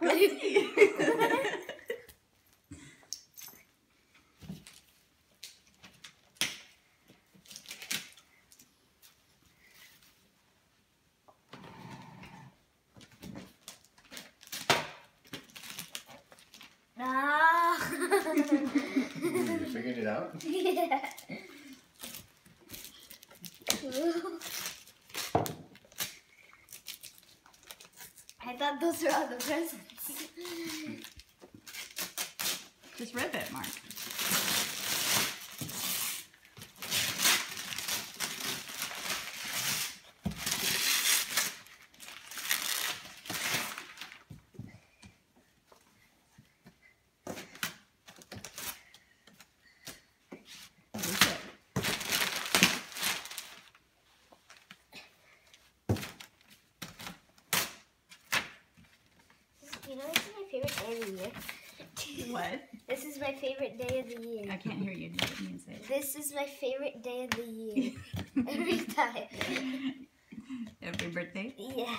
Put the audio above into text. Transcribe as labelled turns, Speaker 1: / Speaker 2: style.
Speaker 1: cookie.
Speaker 2: You figured it out?
Speaker 3: Yeah. I thought those were all the presents.
Speaker 1: Just rip it, Mark.
Speaker 3: You know, this is my favorite day of the year.
Speaker 1: What?
Speaker 3: This is my favorite day of the year.
Speaker 1: I can't hear you. Just let me say it.
Speaker 3: This is my favorite day of the year. Every time.
Speaker 1: Every birthday?
Speaker 3: Yeah.